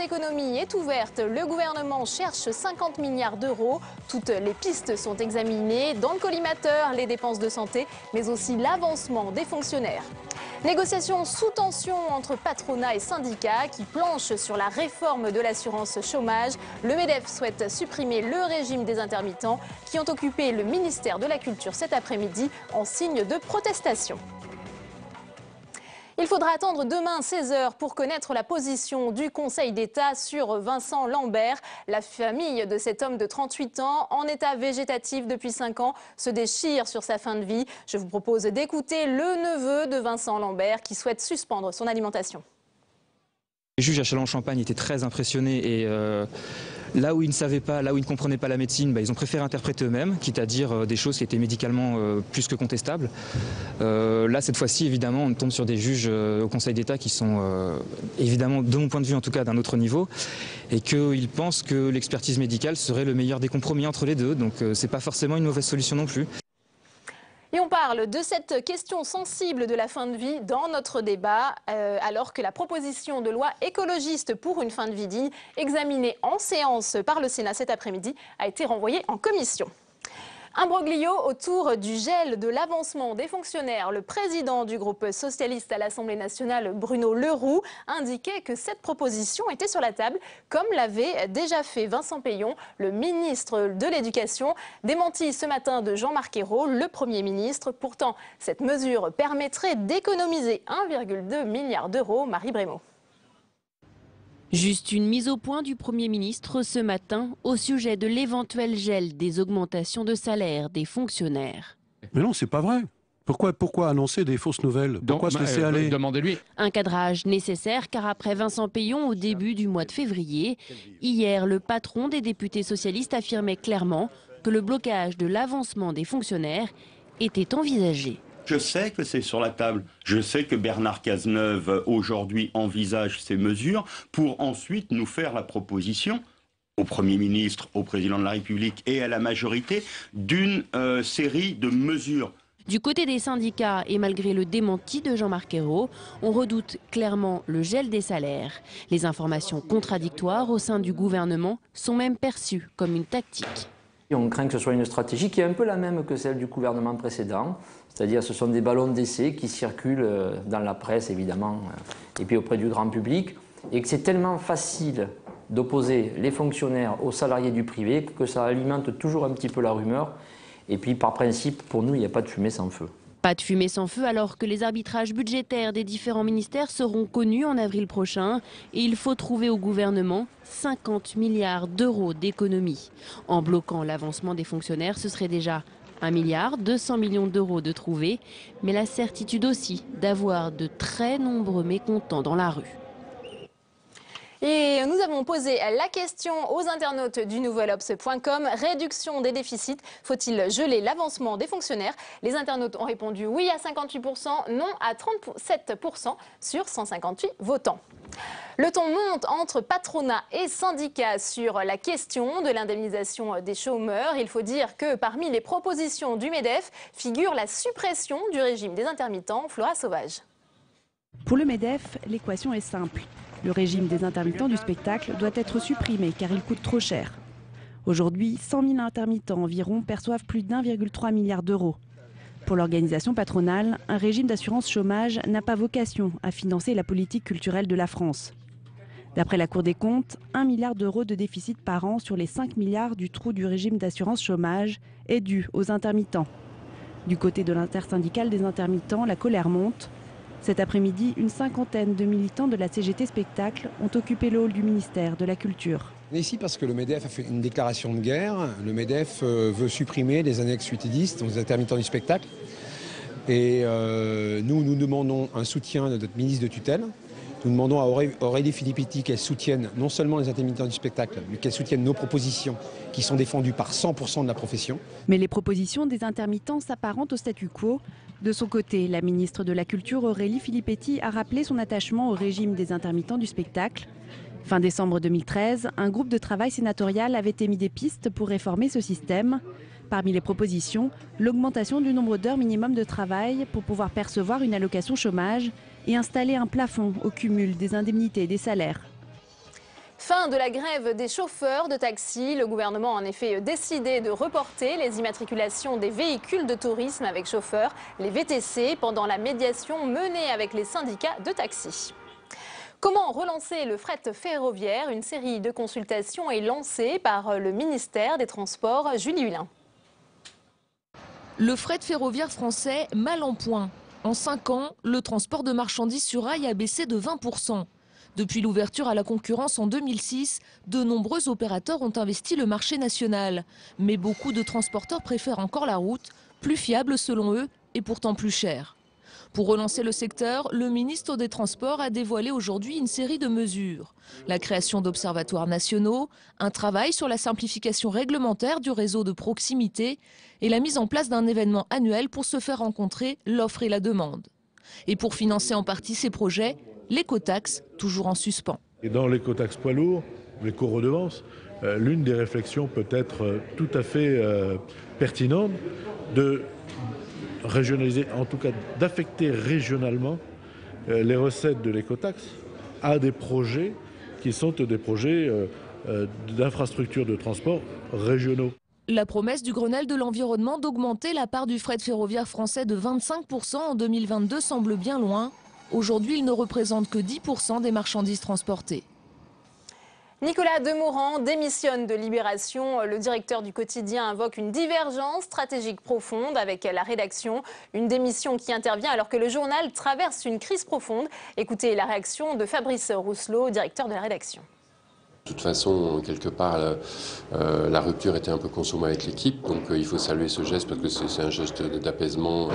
d'économie est ouverte. Le gouvernement cherche 50 milliards d'euros. Toutes les pistes sont examinées. Dans le collimateur, les dépenses de santé, mais aussi l'avancement des fonctionnaires. Négociations sous tension entre patronat et syndicats qui planchent sur la réforme de l'assurance chômage. Le MEDEF souhaite supprimer le régime des intermittents qui ont occupé le ministère de la Culture cet après-midi en signe de protestation. Il faudra attendre demain 16h pour connaître la position du Conseil d'État sur Vincent Lambert. La famille de cet homme de 38 ans, en état végétatif depuis 5 ans, se déchire sur sa fin de vie. Je vous propose d'écouter le neveu de Vincent Lambert qui souhaite suspendre son alimentation. Les juges à Châlons-en-Champagne étaient très impressionnés et là où ils ne savaient pas, là où ils ne comprenaient pas la médecine, ils ont préféré interpréter eux-mêmes, quitte à dire des choses qui étaient médicalement plus que contestables. Là, cette fois-ci, évidemment, on tombe sur des juges au Conseil d'État qui sont évidemment, de mon point de vue en tout cas, d'un autre niveau et qu'ils pensent que l'expertise médicale serait le meilleur des compromis entre les deux. Donc c'est pas forcément une mauvaise solution non plus. Et on parle de cette question sensible de la fin de vie dans notre débat, alors que la proposition de loi écologiste pour une fin de vie digne, examinée en séance par le Sénat cet après-midi, a été renvoyée en commission. Imbroglio autour du gel de l'avancement des fonctionnaires. Le président du groupe socialiste à l'Assemblée nationale, Bruno Le Roux, indiquait que cette proposition était sur la table, comme l'avait déjà fait Vincent Peillon, le ministre de l'Éducation. Démenti ce matin de Jean-Marc Ayrault, le Premier ministre. Pourtant, cette mesure permettrait d'économiser 1,2 milliard d'euros. Marie Brémaud. Juste une mise au point du Premier ministre ce matin au sujet de l'éventuel gel des augmentations de salaire des fonctionnaires. Mais non, c'est pas vrai. Pourquoi annoncer des fausses nouvelles? Pourquoi se laisser aller? Demandez-lui. Un cadrage nécessaire car après Vincent Peillon au début du mois de février, hier le patron des députés socialistes affirmait clairement que le blocage de l'avancement des fonctionnaires était envisagé. Je sais que c'est sur la table. Je sais que Bernard Cazeneuve, aujourd'hui, envisage ces mesures pour ensuite nous faire la proposition au Premier ministre, au Président de la République et à la majorité d'une série de mesures. Du côté des syndicats et malgré le démenti de Jean-Marc Ayrault, on redoute clairement le gel des salaires. Les informations contradictoires au sein du gouvernement sont même perçues comme une tactique. On craint que ce soit une stratégie qui est un peu la même que celle du gouvernement précédent. C'est-à-dire ce sont des ballons d'essai qui circulent dans la presse évidemment et puis auprès du grand public et que c'est tellement facile d'opposer les fonctionnaires aux salariés du privé que ça alimente toujours un petit peu la rumeur et puis par principe pour nous il n'y a pas de fumée sans feu. Pas de fumée sans feu alors que les arbitrages budgétaires des différents ministères seront connus en avril prochain et il faut trouver au gouvernement 50 milliards d'euros d'économies. En bloquant l'avancement des fonctionnaires, ce serait déjà 1 milliard 200 millions d'euros de trouver, mais la certitude aussi d'avoir de très nombreux mécontents dans la rue. Et nous avons posé la question aux internautes du nouvelobs.com. Réduction des déficits, faut-il geler l'avancement des fonctionnaires? Les internautes ont répondu oui à 58%, non à 37% sur 158 votants. Le ton monte entre patronat et syndicats sur la question de l'indemnisation des chômeurs. Il faut dire que parmi les propositions du MEDEF figure la suppression du régime des intermittents. Flora Sauvage. Pour le MEDEF, l'équation est simple. Le régime des intermittents du spectacle doit être supprimé car il coûte trop cher. Aujourd'hui, 100 000 intermittents environ perçoivent plus d'1,3 milliard d'euros. Pour l'organisation patronale, un régime d'assurance chômage n'a pas vocation à financer la politique culturelle de la France. D'après la Cour des comptes, 1 milliard d'euros de déficit par an sur les 5 milliards du trou du régime d'assurance chômage est dû aux intermittents. Du côté de l'intersyndicale des intermittents, la colère monte. Cet après-midi, une cinquantaine de militants de la CGT Spectacle ont occupé le hall du ministère de la Culture. On est ici parce que le MEDEF a fait une déclaration de guerre. Le MEDEF veut supprimer les annexes 8 et 10, donc les intermittents du spectacle. Et nous demandons un soutien de notre ministre de tutelle. Nous demandons à Aurélie Filippetti qu'elle soutienne non seulement les intermittents du spectacle, mais qu'elle soutienne nos propositions qui sont défendues par 100% de la profession. Mais les propositions des intermittents s'apparentent au statu quo. De son côté, la ministre de la Culture, Aurélie Filippetti, a rappelé son attachement au régime des intermittents du spectacle. Fin décembre 2013, un groupe de travail sénatorial avait émis des pistes pour réformer ce système. Parmi les propositions, l'augmentation du nombre d'heures minimum de travail pour pouvoir percevoir une allocation chômage et installer un plafond au cumul des indemnités et des salaires. Fin de la grève des chauffeurs de taxi. Le gouvernement a en effet décidé de reporter les immatriculations des véhicules de tourisme avec chauffeur, les VTC, pendant la médiation menée avec les syndicats de taxi. Comment relancer le fret ferroviaire? Une série de consultations est lancée par le ministère des Transports. Julie Hulin. Le fret ferroviaire français mal en point. En 5 ans, le transport de marchandises sur rail a baissé de 20%. Depuis l'ouverture à la concurrence en 2006, de nombreux opérateurs ont investi le marché national. Mais beaucoup de transporteurs préfèrent encore la route, plus fiable selon eux et pourtant plus chère. Pour relancer le secteur, le ministre des Transports a dévoilé aujourd'hui une série de mesures. La création d'observatoires nationaux, un travail sur la simplification réglementaire du réseau de proximité et la mise en place d'un événement annuel pour se faire rencontrer l'offre et la demande. Et pour financer en partie ces projets, l'écotaxe, toujours en suspens. Et dans l'écotaxe poids lourd, l'éco-redevance, l'une des réflexions peut être tout à fait pertinente de régionaliser, en tout cas d'affecter régionalement les recettes de l'écotaxe à des projets qui sont des projets d'infrastructures de transport régionaux. La promesse du Grenelle de l'environnement d'augmenter la part du fret ferroviaire français de 25% en 2022 semble bien loin. Aujourd'hui, il ne représente que 10% des marchandises transportées. Nicolas Demorand démissionne de Libération. Le directeur du quotidien invoque une divergence stratégique profonde avec la rédaction. Une démission qui intervient alors que le journal traverse une crise profonde. Écoutez la réaction de Fabrice Rousselot, directeur de la rédaction. De toute façon, quelque part, la rupture était un peu consommée avec l'équipe, donc il faut saluer ce geste parce que c'est un geste d'apaisement.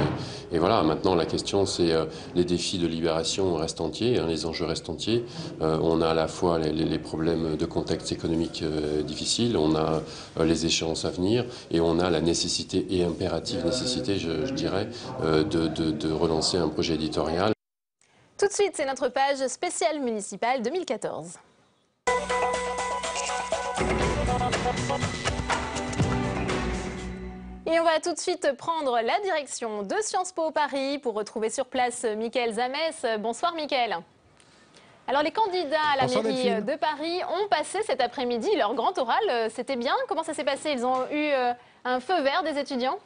Et voilà, maintenant la question c'est les défis de Libération restent entiers, les enjeux restent entiers. On a à la fois les problèmes de contexte économique difficile, on a les échéances à venir et on a la nécessité et impérative nécessité, je dirais, de relancer un projet éditorial. Tout de suite, c'est notre page spéciale municipale 2014. Et on va tout de suite prendre la direction de Sciences Po Paris pour retrouver sur place Mickaël Zamès. Bonsoir Mickaël. Alors les candidats à la mairie de Paris ont passé cet après-midi leur grand oral. C'était bien? Comment ça s'est passé? Ils ont eu un feu vert des étudiants?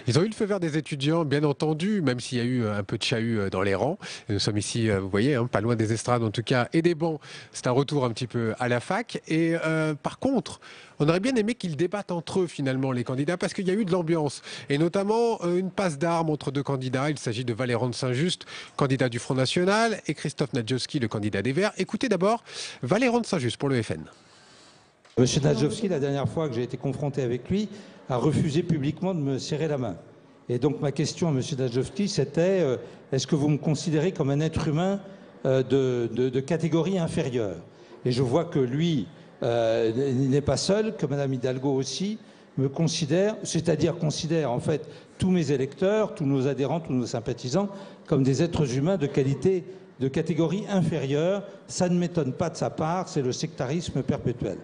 Ils ont eu le feu vert des étudiants, bien entendu, même s'il y a eu un peu de chahut dans les rangs. Nous sommes ici, vous voyez, pas loin des estrades en tout cas, et des bancs. C'est un retour un petit peu à la fac. Et par contre, on aurait bien aimé qu'ils débattent entre eux finalement, les candidats, parce qu'il y a eu de l'ambiance. Et notamment une passe d'armes entre deux candidats. Il s'agit de Valéran de Saint-Just, candidat du Front National, et Christophe Nadjowski, le candidat des Verts. Écoutez d'abord Valéran de Saint-Just pour le FN. Monsieur Nadjowski, la dernière fois que j'ai été confronté avec lui, a refusé publiquement de me serrer la main. Et donc ma question à monsieur Nadjowski, c'était est-ce que vous me considérez comme un être humain de catégorie inférieure? Et je vois que lui n'est pas seul, que madame Hidalgo aussi me considère, c'est-à-dire considère en fait tous mes électeurs, tous nos adhérents, tous nos sympathisants comme des êtres humains de qualité, de catégorie inférieure. Ça ne m'étonne pas de sa part, c'est le sectarisme perpétuel.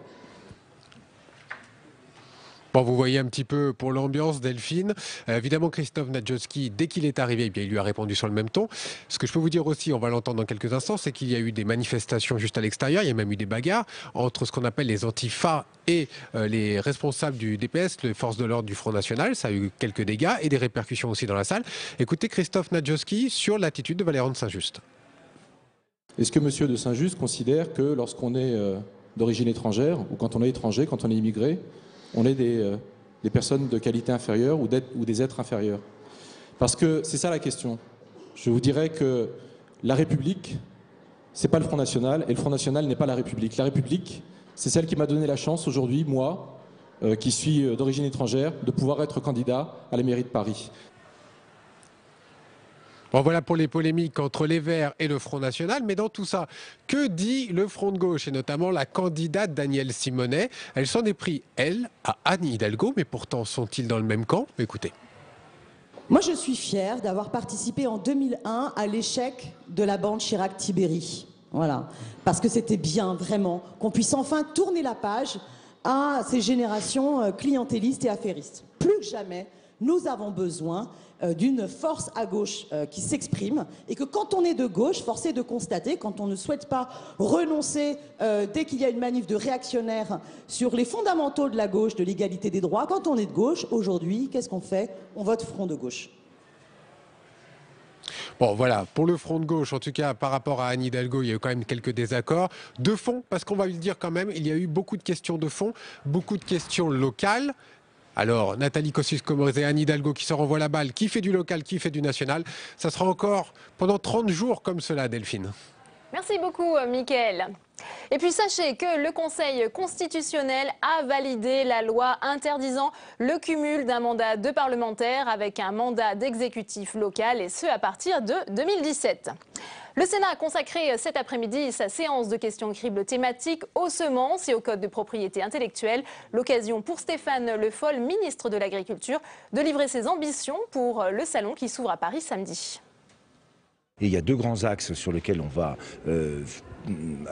Bon, vous voyez un petit peu pour l'ambiance, Delphine. Évidemment, Christophe Nadjowski, dès qu'il est arrivé, il lui a répondu sur le même ton. Ce que je peux vous dire aussi, on va l'entendre dans quelques instants, c'est qu'il y a eu des manifestations juste à l'extérieur. Il y a même eu des bagarres entre ce qu'on appelle les antifas et les responsables du DPS, les forces de l'ordre du Front National. Ça a eu quelques dégâts et des répercussions aussi dans la salle. Écoutez Christophe Nadjowski sur l'attitude de Valéran de Saint-Just. Est-ce que monsieur de Saint-Just considère que lorsqu'on est d'origine étrangère, ou quand on est étranger, quand on est immigré, on est des personnes de qualité inférieure ou des êtres inférieurs? Parce que c'est ça la question. Je vous dirais que la République, c'est pas le Front National, et le Front National n'est pas la République. La République, c'est celle qui m'a donné la chance aujourd'hui, moi, qui suis d'origine étrangère, de pouvoir être candidat à la mairie de Paris. Bon, voilà pour les polémiques entre les Verts et le Front National. Mais dans tout ça, que dit le Front de gauche et notamment la candidate Danielle Simonet? Elle s'en est pris, elle, à Anne Hidalgo. Mais pourtant, sont-ils dans le même camp? Écoutez. Moi, je suis fière d'avoir participé en 2001 à l'échec de la bande Chirac-Tibéri. Voilà. Parce que c'était bien, vraiment, qu'on puisse enfin tourner la page à ces générations clientélistes et affairistes. Plus que jamais, Nous avons besoin d'une force à gauche qui s'exprime et que quand on est de gauche, force est de constater, quand on ne souhaite pas renoncer dès qu'il y a une manif de réactionnaires sur les fondamentaux de la gauche, de l'égalité des droits, quand on est de gauche, aujourd'hui, qu'est-ce qu'on fait? On vote Front de gauche. Bon, voilà, pour le front de gauche, en tout cas, par rapport à Anne Hidalgo, il y a eu quand même quelques désaccords. De fond, parce qu'on va le dire quand même, il y a eu beaucoup de questions de fond, beaucoup de questions locales. Alors, Nathalie Kosciusko-Morizet et Anne Hidalgo qui se renvoient la balle, qui fait du local, qui fait du national. Ça sera encore pendant 30 jours comme cela, Delphine. Merci beaucoup, Mickaël. Et puis sachez que le Conseil constitutionnel a validé la loi interdisant le cumul d'un mandat de parlementaire avec un mandat d'exécutif local, et ce à partir de 2017. Le Sénat a consacré cet après-midi sa séance de questions cribles thématiques aux semences et au code de propriété intellectuelle. L'occasion pour Stéphane Le Foll, ministre de l'Agriculture, de livrer ses ambitions pour le salon qui s'ouvre à Paris samedi. Et il y a deux grands axes sur lesquels on va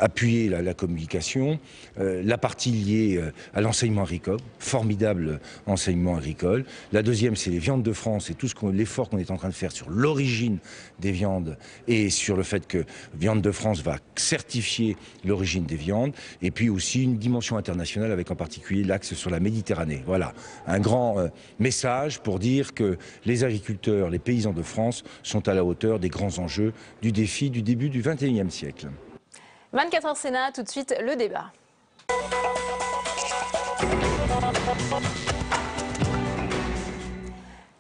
appuyer la communication. La partie liée à l'enseignement agricole, formidable enseignement agricole. La deuxième, c'est les viandes de France et tout l'effort qu'on est en train de faire sur l'origine des viandes et sur le fait que Viande de France va certifier l'origine des viandes. Et puis aussi une dimension internationale avec en particulier l'axe sur la Méditerranée. Voilà, un grand message pour dire que les agriculteurs, les paysans de France sont à la hauteur des grands enjeux du défi du début du XXIe siècle. 24 heures Sénat, tout de suite le débat.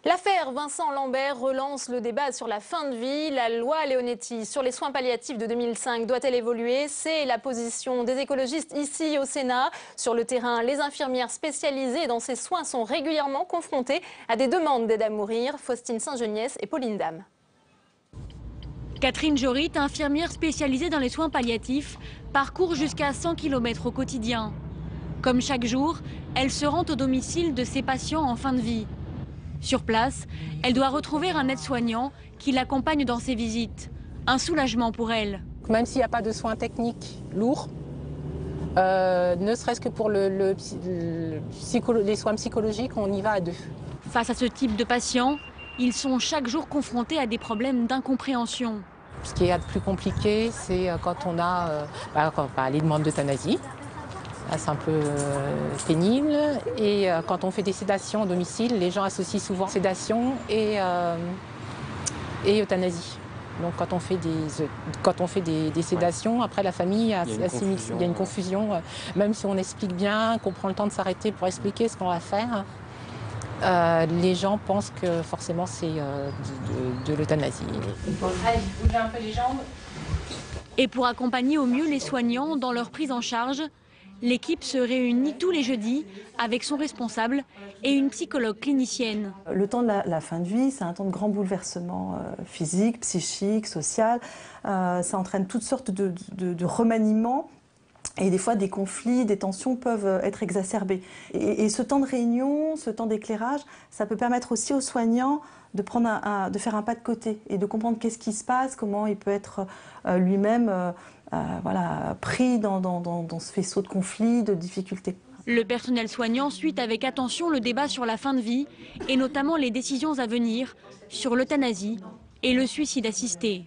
L'affaire Vincent Lambert relance le débat sur la fin de vie. La loi Leonetti sur les soins palliatifs de 2005 doit-elle évoluer? C'est la position des écologistes ici au Sénat. Sur le terrain, les infirmières spécialisées dans ces soins sont régulièrement confrontées à des demandes d'aide à mourir. Faustine Saint-Geniès et Pauline Dame. Catherine Jorit, infirmière spécialisée dans les soins palliatifs, parcourt jusqu'à 100 km au quotidien. Comme chaque jour, elle se rend au domicile de ses patients en fin de vie. Sur place, elle doit retrouver un aide-soignant qui l'accompagne dans ses visites. Un soulagement pour elle. Même s'il n'y a pas de soins techniques lourds, ne serait-ce que pour les soins psychologiques, on y va à deux. Face à ce type de patients, ils sont chaque jour confrontés à des problèmes d'incompréhension. Ce qui est le plus compliqué, c'est quand on a les demandes d'euthanasie. C'est un peu pénible. Et quand on fait des sédations au domicile, les gens associent souvent sédation et euthanasie. Donc quand on fait des sédations, après la famille il y a une confusion. Même si on explique bien, qu'on prend le temps de s'arrêter pour expliquer ce qu'on va faire, les gens pensent que forcément c'est de l'euthanasie. Allez, bougez un peu les jambes. Et pour accompagner au mieux les soignants dans leur prise en charge, l'équipe se réunit tous les jeudis avec son responsable et une psychologue clinicienne. Le temps de la fin de vie, c'est un temps de grand bouleversement physique, psychique, social. Ça entraîne toutes sortes de remaniements. Et des fois, des conflits, des tensions peuvent être exacerbées. Et ce temps de réunion, ce temps d'éclairage, ça peut permettre aussi aux soignants de faire un pas de côté et de comprendre qu'est-ce qui se passe, comment il peut être lui-même pris dans ce faisceau de conflits, de difficultés. Le personnel soignant suit avec attention le débat sur la fin de vie et notamment les décisions à venir sur l'euthanasie et le suicide assisté.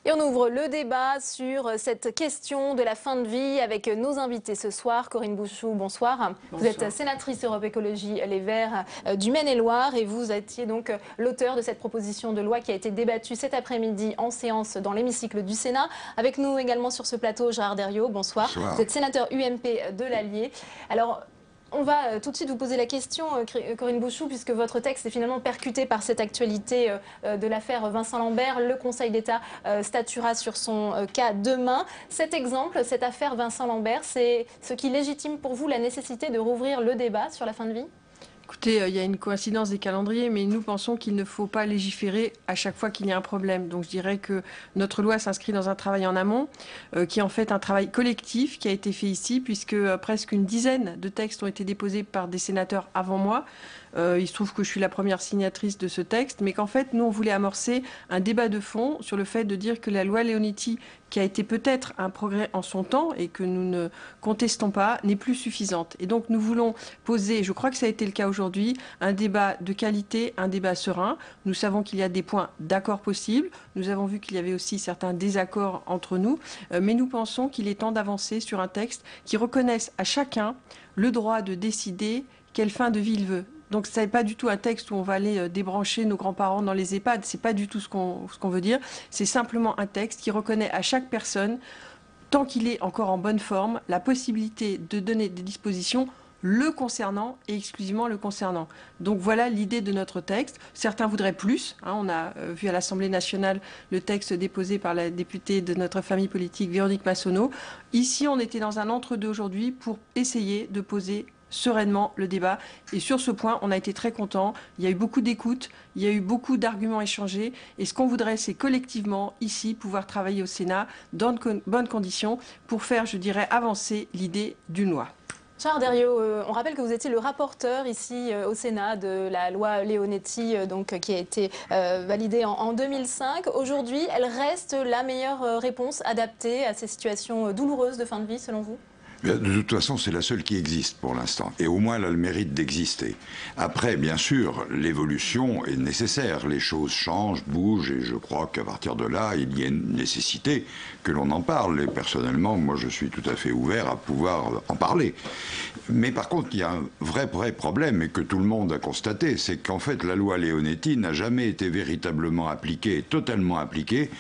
Et on ouvre le débat sur cette question de la fin de vie avec nos invités ce soir. Corinne Bouchoux, bonsoir. Vous êtes sénatrice Europe Écologie Les Verts du Maine-et-Loire et vous étiez donc l'auteur de cette proposition de loi qui a été débattue cet après-midi en séance dans l'hémicycle du Sénat. Avec nous également sur ce plateau, Gérard Deriot, bonsoir. Bonsoir. Vous êtes sénateur UMP de l'Allier. Alors, on va tout de suite vous poser la question, Corinne Bouchoux, puisque votre texte est finalement percuté par cette actualité de l'affaire Vincent Lambert. Le Conseil d'État statuera sur son cas demain. Cet exemple, cette affaire Vincent Lambert, c'est ce qui légitime pour vous la nécessité de rouvrir le débat sur la fin de vie ? Écoutez, il y a une coïncidence des calendriers, mais nous pensons qu'il ne faut pas légiférer à chaque fois qu'il y a un problème. Donc je dirais que notre loi s'inscrit dans un travail en amont, qui est en fait un travail collectif qui a été fait ici, puisque presque une dizaine de textes ont été déposés par des sénateurs avant moi, Il se trouve que je suis la première signatrice de ce texte, mais qu'en fait, nous, on voulait amorcer un débat de fond sur le fait de dire que la loi Leonetti, qui a été peut-être un progrès en son temps et que nous ne contestons pas, n'est plus suffisante. Et donc nous voulons poser, je crois que ça a été le cas aujourd'hui, un débat de qualité, un débat serein. Nous savons qu'il y a des points d'accord possibles. Nous avons vu qu'il y avait aussi certains désaccords entre nous. Mais nous pensons qu'il est temps d'avancer sur un texte qui reconnaisse à chacun le droit de décider quelle fin de vie il veut. Donc ce n'est pas du tout un texte où on va aller débrancher nos grands-parents dans les EHPAD. Ce n'est pas du tout ce qu'on veut dire. C'est simplement un texte qui reconnaît à chaque personne, tant qu'il est encore en bonne forme, la possibilité de donner des dispositions le concernant et exclusivement le concernant. Donc voilà l'idée de notre texte. Certains voudraient plus. On a vu à l'Assemblée nationale le texte déposé par la députée de notre famille politique, Véronique Massonneau. Ici, on était dans un entre-deux aujourd'hui pour essayer de poser sereinement le débat. Et sur ce point, on a été très contents. Il y a eu beaucoup d'écoute, il y a eu beaucoup d'arguments échangés. Et ce qu'on voudrait, c'est collectivement, ici, pouvoir travailler au Sénat dans de bonnes conditions pour faire, je dirais, avancer l'idée d'une loi. Gérard Deriot, on rappelle que vous étiez le rapporteur ici au Sénat de la loi Leonetti qui a été validée en 2005. Aujourd'hui, elle reste la meilleure réponse adaptée à ces situations douloureuses de fin de vie, selon vous ? De toute façon, c'est la seule qui existe pour l'instant. Et au moins, elle a le mérite d'exister. Après, bien sûr, l'évolution est nécessaire. Les choses changent, bougent, et je crois qu'à partir de là, il y a une nécessité que l'on en parle. Et personnellement, moi, je suis tout à fait ouvert à pouvoir en parler. Mais par contre, il y a un vrai problème, et que tout le monde a constaté, c'est qu'en fait, la loi Leonetti n'a jamais été véritablement appliquée, totalement appliquée,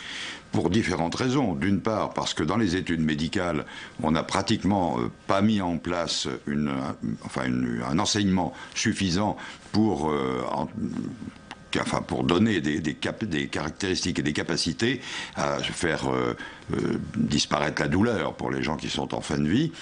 pour différentes raisons. D'une part, parce que dans les études médicales, on n'a pratiquement pas mis en place un enseignement suffisant pour donner des caractéristiques et des capacités à faire disparaître la douleur pour les gens qui sont en fin de vie.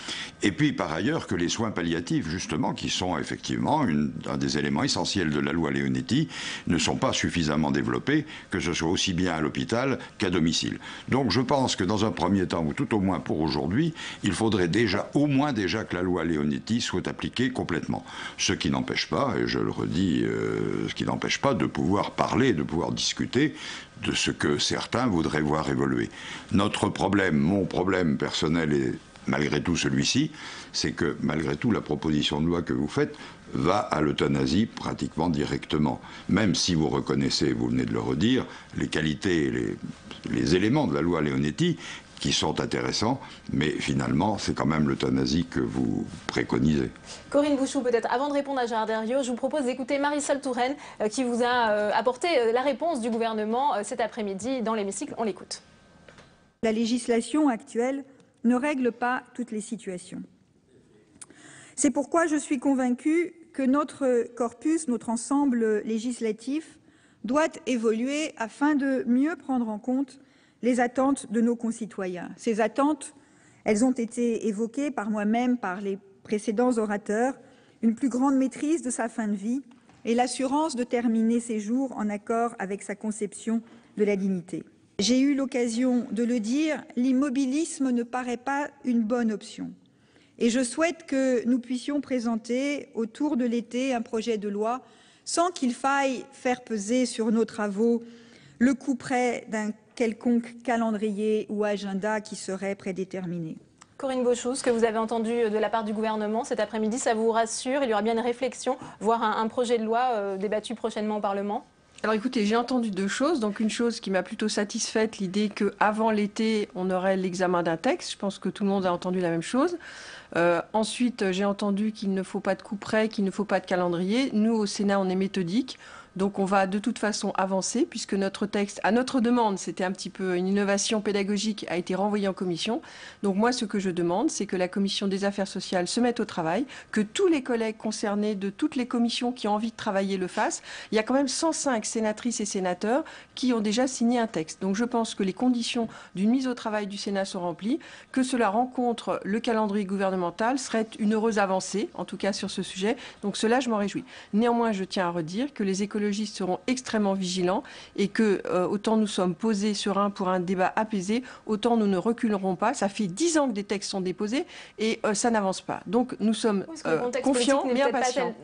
Et puis, par ailleurs, que les soins palliatifs, justement, qui sont effectivement un des éléments essentiels de la loi Leonetti, ne sont pas suffisamment développés, que ce soit aussi bien à l'hôpital qu'à domicile. Donc, je pense que dans un premier temps, ou tout au moins pour aujourd'hui, il faudrait au moins que la loi Leonetti soit appliquée complètement. Ce qui n'empêche pas, et je le redis, ce qui n'empêche pas de pouvoir parler, de pouvoir discuter de ce que certains voudraient voir évoluer. Notre problème, mon problème personnel est malgré tout celui-ci, c'est que malgré tout la proposition de loi que vous faites va à l'euthanasie pratiquement directement. Même si vous reconnaissez, vous venez de le redire, les qualités et les éléments de la loi Leonetti qui sont intéressants, mais finalement, c'est quand même l'euthanasie que vous préconisez. Corinne Bouchoux, peut-être, avant de répondre à Gérard Deriot, je vous propose d'écouter Marisol Touraine, qui vous a apporté la réponse du gouvernement cet après-midi dans l'hémicycle. On l'écoute. La législation actuelle ne règle pas toutes les situations. C'est pourquoi je suis convaincue que notre corpus, notre ensemble législatif, doit évoluer afin de mieux prendre en compte les attentes de nos concitoyens. Ces attentes, elles ont été évoquées par moi-même, par les précédents orateurs, une plus grande maîtrise de sa fin de vie et l'assurance de terminer ses jours en accord avec sa conception de la dignité. J'ai eu l'occasion de le dire, l'immobilisme ne paraît pas une bonne option. Et je souhaite que nous puissions présenter autour de l'été un projet de loi sans qu'il faille faire peser sur nos travaux le couperet d'un quelconque calendrier ou agenda qui serait prédéterminé. Corinne Bouchoux, ce que vous avez entendu de la part du gouvernement cet après-midi, ça vous rassure? Il y aura bien une réflexion, voire un projet de loi débattu prochainement au Parlement? Alors écoutez, j'ai entendu deux choses. Donc une chose qui m'a plutôt satisfaite, l'idée qu'avant l'été, on aurait l'examen d'un texte. Je pense que tout le monde a entendu la même chose. Ensuite, j'ai entendu qu'il ne faut pas de couperet, qu'il ne faut pas de calendrier. Nous, au Sénat, on est méthodique. Donc on va de toute façon avancer puisque notre texte, à notre demande, c'était un petit peu une innovation pédagogique, a été renvoyé en commission. Donc moi, ce que je demande, c'est que la commission des affaires sociales se mette au travail, que tous les collègues concernés de toutes les commissions qui ont envie de travailler le fassent. Il y a quand même 105 sénatrices et sénateurs qui ont déjà signé un texte. Donc je pense que les conditions d'une mise au travail du Sénat sont remplies, que cela rencontre le calendrier gouvernemental serait une heureuse avancée, en tout cas sur ce sujet. Donc cela, je m'en réjouis. Néanmoins, je tiens à redire que les écologistes seront extrêmement vigilants et que autant nous sommes posés sereins pour un débat apaisé, autant nous ne reculerons pas. Ça fait 10 ans que des textes sont déposés et ça n'avance pas. Donc nous sommes confiants mais impatients.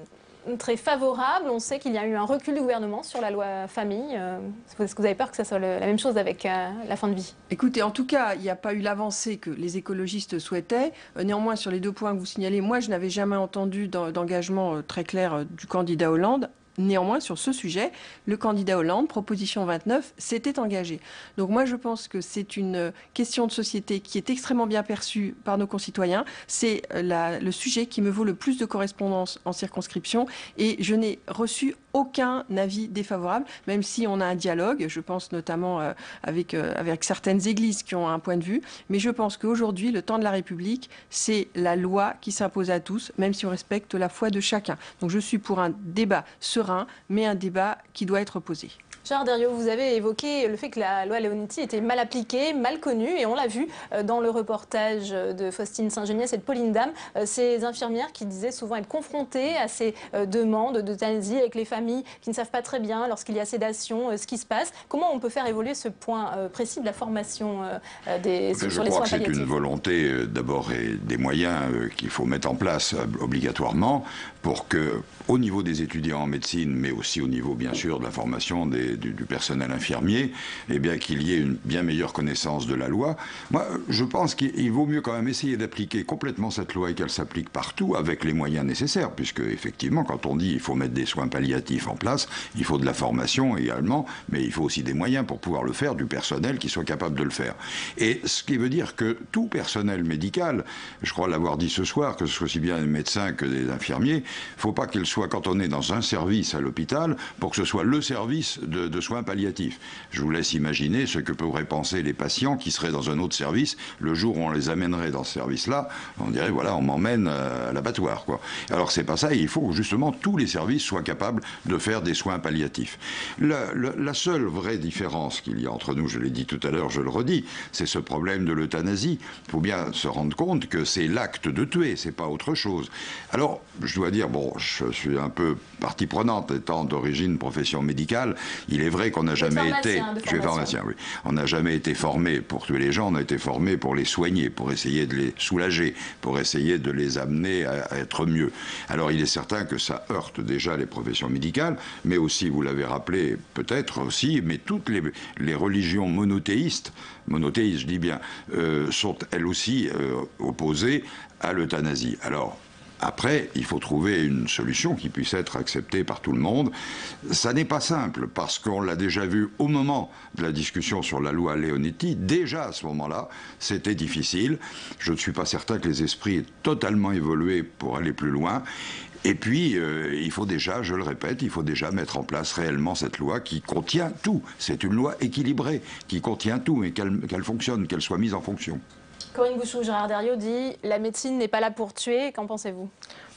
très favorable. On sait qu'il y a eu un recul du gouvernement sur la loi famille. Est-ce que vous avez peur que ça soit la même chose avec la fin de vie? Écoutez, en tout cas, il n'y a pas eu l'avancée que les écologistes souhaitaient. Néanmoins, sur les 2 points que vous signalez, moi, je n'avais jamais entendu d'engagement très clair du candidat Hollande. Néanmoins, sur ce sujet, le candidat Hollande, proposition 29, s'était engagé. Donc moi, je pense que c'est une question de société qui est extrêmement bien perçue par nos concitoyens. C'est le sujet qui me vaut le plus de correspondance en circonscription et je n'ai reçu aucun avis défavorable, même si on a un dialogue, je pense notamment avec certaines églises qui ont un point de vue, mais je pense qu'aujourd'hui, le temps de la République, c'est la loi qui s'impose à tous, même si on respecte la foi de chacun. Donc je suis pour un débat serein, mais un débat qui doit être posé. Gérard Deriot, vous avez évoqué le fait que la loi Leonetti était mal appliquée, mal connue, et on l'a vu dans le reportage de Faustine Saint-Geniès et de Pauline Dame, ces infirmières qui disaient souvent être confrontées à ces demandes d'euthanasie avec les familles qui ne savent pas très bien, lorsqu'il y a sédation, ce qui se passe. Comment on peut faire évoluer ce point précis de la formation sur les soins palliatifs? Je crois que c'est une volonté d'abord et des moyens qu'il faut mettre en place obligatoirement pour que, au niveau des étudiants en médecine, mais aussi au niveau bien sûr de la formation du personnel infirmier, eh bien qu'il y ait une bien meilleure connaissance de la loi. Moi, je pense qu'il vaut mieux quand même essayer d'appliquer complètement cette loi et qu'elle s'applique partout avec les moyens nécessaires, puisque effectivement, quand on dit il faut mettre des soins palliatifs en place, il faut de la formation également, mais il faut aussi des moyens pour pouvoir le faire, du personnel qui soit capable de le faire. Et ce qui veut dire que tout personnel médical, je crois l'avoir dit ce soir, que ce soit aussi bien des médecins que des infirmiers, il ne faut pas qu'il soit cantonné dans un service à l'hôpital pour que ce soit le service de soins palliatifs. Je vous laisse imaginer ce que pourraient penser les patients qui seraient dans un autre service. Le jour où on les amènerait dans ce service-là, on dirait, voilà, on m'emmène à l'abattoir, quoi. Alors c'est pas ça, il faut que justement tous les services soient capables de faire des soins palliatifs. La seule vraie différence qu'il y a entre nous, je l'ai dit tout à l'heure, je le redis, c'est ce problème de l'euthanasie. Il faut bien se rendre compte que c'est l'acte de tuer, c'est pas autre chose. Alors, je dois dire, bon, je suis un peu partie prenante, étant d'origine profession médicale. Il est vrai qu'on n'a jamais été... Je suis pharmacien, oui. On n'a jamais été formé pour tuer les gens, on a été formé pour les soigner, pour essayer de les soulager, pour essayer de les amener à être mieux. Alors il est certain que ça heurte déjà les professions médicales, mais aussi, vous l'avez rappelé peut-être aussi, mais toutes les religions monothéistes, je dis bien, sont elles aussi opposées à l'euthanasie. Alors, après, il faut trouver une solution qui puisse être acceptée par tout le monde. Ça n'est pas simple, parce qu'on l'a déjà vu au moment de la discussion sur la loi Leonetti. Déjà à ce moment-là, c'était difficile. Je ne suis pas certain que les esprits aient totalement évolué pour aller plus loin. Et puis, il faut déjà, je le répète, il faut déjà mettre en place réellement cette loi qui contient tout. C'est une loi équilibrée, qui contient tout, mais qu'elle fonctionne, qu'elle soit mise en fonction. Corinne Bouchou, Gérard Deriot dit « La médecine n'est pas là pour tuer ». Qu'en pensez-vous ?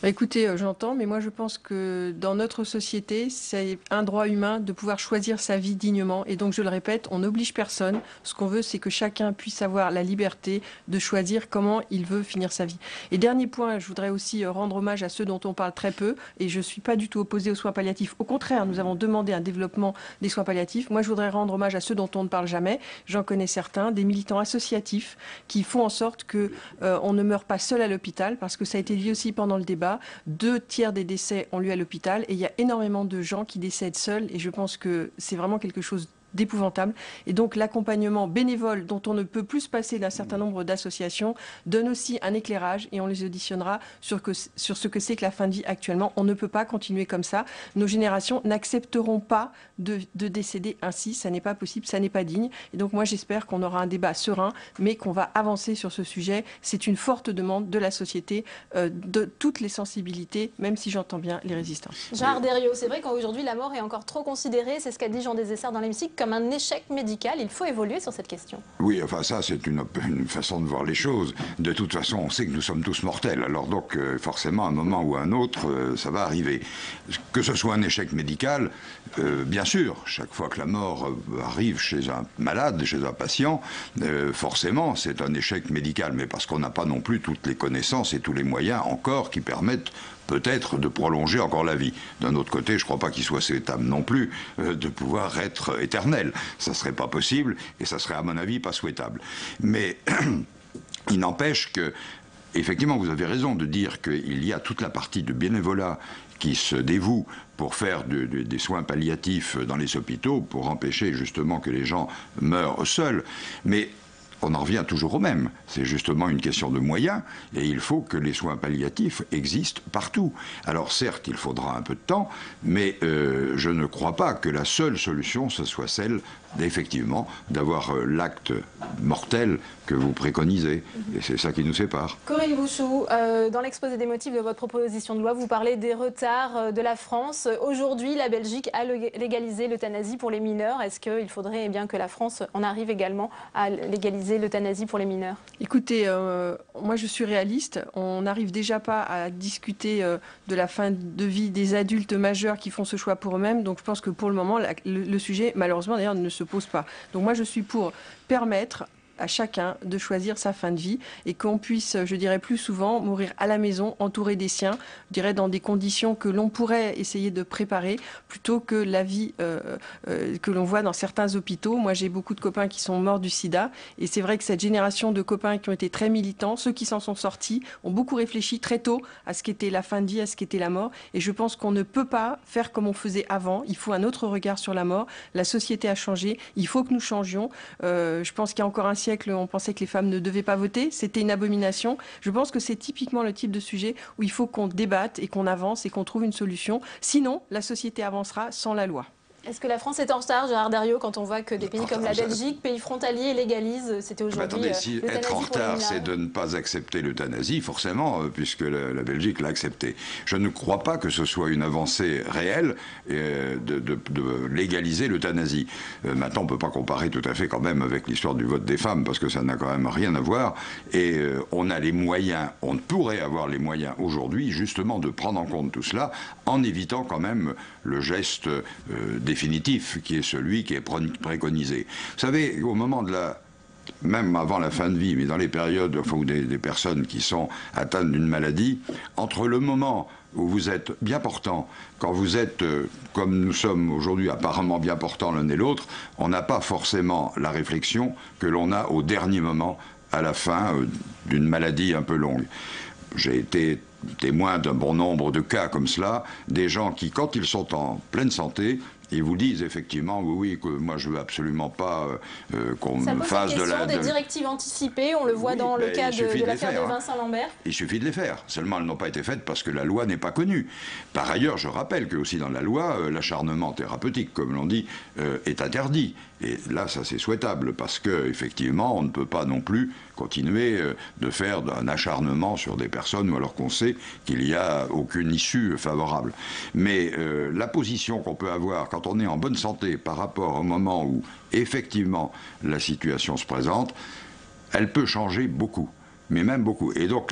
Écoutez, j'entends, mais moi je pense que dans notre société, c'est un droit humain de pouvoir choisir sa vie dignement. Et donc, je le répète, on n'oblige personne. Ce qu'on veut, c'est que chacun puisse avoir la liberté de choisir comment il veut finir sa vie. Et dernier point, je voudrais aussi rendre hommage à ceux dont on parle très peu. Et je ne suis pas du tout opposée aux soins palliatifs. Au contraire, nous avons demandé un développement des soins palliatifs. Moi, je voudrais rendre hommage à ceux dont on ne parle jamais. J'en connais certains, des militants associatifs qui font en sorte qu'on ne meurt pas seul à l'hôpital, parce que ça a été dit aussi pendant le débat. 2 tiers des décès ont lieu à l'hôpital et il y a énormément de gens qui décèdent seuls et je pense que c'est vraiment quelque chose d'épouvantable. Et donc l'accompagnement bénévole dont on ne peut plus se passer d'un certain nombre d'associations donne aussi un éclairage et on les auditionnera sur ce que c'est que la fin de vie actuellement. On ne peut pas continuer comme ça. Nos générations n'accepteront pas de décéder ainsi. Ça n'est pas possible, ça n'est pas digne. Et donc moi j'espère qu'on aura un débat serein, mais qu'on va avancer sur ce sujet. C'est une forte demande de la société, de toutes les sensibilités, même si j'entends bien les résistances. Gérard Deriot, c'est vrai qu'aujourd'hui la mort est encore trop considérée, c'est ce qu'a dit Jean Desessard dans l'hémicycle, comme un échec médical. Il faut évoluer sur cette question. Oui, enfin ça c'est une façon de voir les choses. De toute façon, on sait que nous sommes tous mortels. Alors donc forcément, à un moment ou à un autre, ça va arriver. Que ce soit un échec médical, bien sûr, chaque fois que la mort arrive chez un malade, chez un patient, forcément c'est un échec médical. Mais parce qu'on n'a pas non plus toutes les connaissances et tous les moyens encore qui permettent peut-être de prolonger encore la vie. D'un autre côté, je ne crois pas qu'il soit souhaitable non plus de pouvoir être éternel. Ça ne serait pas possible et ça serait à mon avis pas souhaitable. Mais il n'empêche que effectivement, vous avez raison de dire qu'il y a toute la partie de bénévolat qui se dévoue pour faire des soins palliatifs dans les hôpitaux, pour empêcher justement que les gens meurent seuls. Mais on en revient toujours au même. C'est justement une question de moyens et il faut que les soins palliatifs existent partout. Alors certes, il faudra un peu de temps, mais je ne crois pas que la seule solution, ce soit celle effectivement d'avoir l'acte mortel que vous préconisez. Et c'est ça qui nous sépare. Corinne Bouchoux, dans l'exposé des motifs de votre proposition de loi, vous parlez des retards de la France. Aujourd'hui, la Belgique a légalisé l'euthanasie pour les mineurs. Est-ce qu'il faudrait bien que la France en arrive également à légaliser l'euthanasie pour les mineurs? Écoutez, moi je suis réaliste. On n'arrive déjà pas à discuter de la fin de vie des adultes majeurs qui font ce choix pour eux-mêmes. Donc je pense que pour le moment, le sujet, malheureusement d'ailleurs, ne se pose pas. Donc moi je suis pour permettre à chacun de choisir sa fin de vie et qu'on puisse, je dirais plus souvent, mourir à la maison, entouré des siens, je dirais dans des conditions que l'on pourrait essayer de préparer plutôt que la vie que l'on voit dans certains hôpitaux. Moi, j'ai beaucoup de copains qui sont morts du sida et c'est vrai que cette génération de copains qui ont été très militants, ceux qui s'en sont sortis, ont beaucoup réfléchi très tôt à ce qu'était la fin de vie, à ce qu'était la mort et je pense qu'on ne peut pas faire comme on faisait avant. Il faut un autre regard sur la mort. La société a changé. Il faut que nous changions. Je pense qu'il y a encore un siècle, on pensait que les femmes ne devaient pas voter. C'était une abomination. Je pense que c'est typiquement le type de sujet où il faut qu'on débatte et qu'on avance et qu'on trouve une solution. Sinon, la société avancera sans la loi. Est-ce que la France est en retard, Gérard Deriot, quand on voit que des pays comme la Belgique, pays frontaliers, légalisent? C'était aujourd'hui. Attendez, si être en retard, c'est de ne pas accepter l'euthanasie, forcément, puisque la Belgique l'a accepté. Je ne crois pas que ce soit une avancée réelle de légaliser l'euthanasie. Maintenant, on ne peut pas comparer tout à fait quand même avec l'histoire du vote des femmes, parce que ça n'a quand même rien à voir. Et on a les moyens, on pourrait avoir les moyens aujourd'hui, justement, de prendre en compte tout cela, en évitant quand même le geste définitif, qui est celui qui est préconisé. Vous savez, au moment de même avant la fin de vie, mais dans les périodes où des personnes qui sont atteintes d'une maladie, entre le moment où vous êtes bien portant, quand vous êtes, comme nous sommes aujourd'hui apparemment bien portants l'un et l'autre, on n'a pas forcément la réflexion que l'on a au dernier moment, à la fin d'une maladie un peu longue. J'ai été témoin d'un bon nombre de cas comme cela, des gens qui, quand ils sont en pleine santé, ils vous disent effectivement, oui, que moi je veux absolument pas qu'on me fasse des directives anticipées, on le voit dans le cas de l'affaire de Vincent Lambert. Il suffit de les faire, seulement elles n'ont pas été faites parce que la loi n'est pas connue. Par ailleurs, je rappelle que aussi dans la loi, l'acharnement thérapeutique, comme l'on dit, est interdit. Et là, ça c'est souhaitable parce que effectivement, on ne peut pas non plus continuer de faire un acharnement sur des personnes ou alors qu'on sait qu'il n'y a aucune issue favorable. Mais la position qu'on peut avoir quand on est en bonne santé par rapport au moment où effectivement la situation se présente, elle peut changer beaucoup. Mais même beaucoup. Et donc,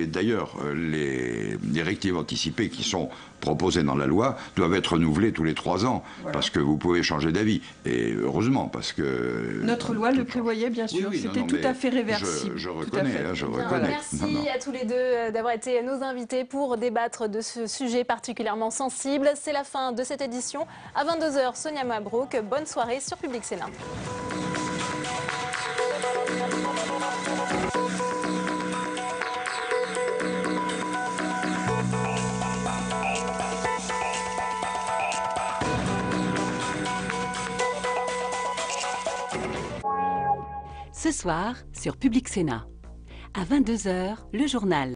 d'ailleurs, les directives anticipées qui sont proposées dans la loi doivent être renouvelées tous les 3 ans, voilà. Parce que vous pouvez changer d'avis. Et heureusement, parce que... Notre loi le prévoyait, bien sûr. Oui, c'était tout à fait réversible. Je reconnais, je reconnais. Merci à tous les deux d'avoir été nos invités pour débattre de ce sujet particulièrement sensible. C'est la fin de cette édition. À 22h, Sonia Mabrouk. Bonne soirée sur Public Sénat. Ce soir, sur Public Sénat. À 22h, le journal.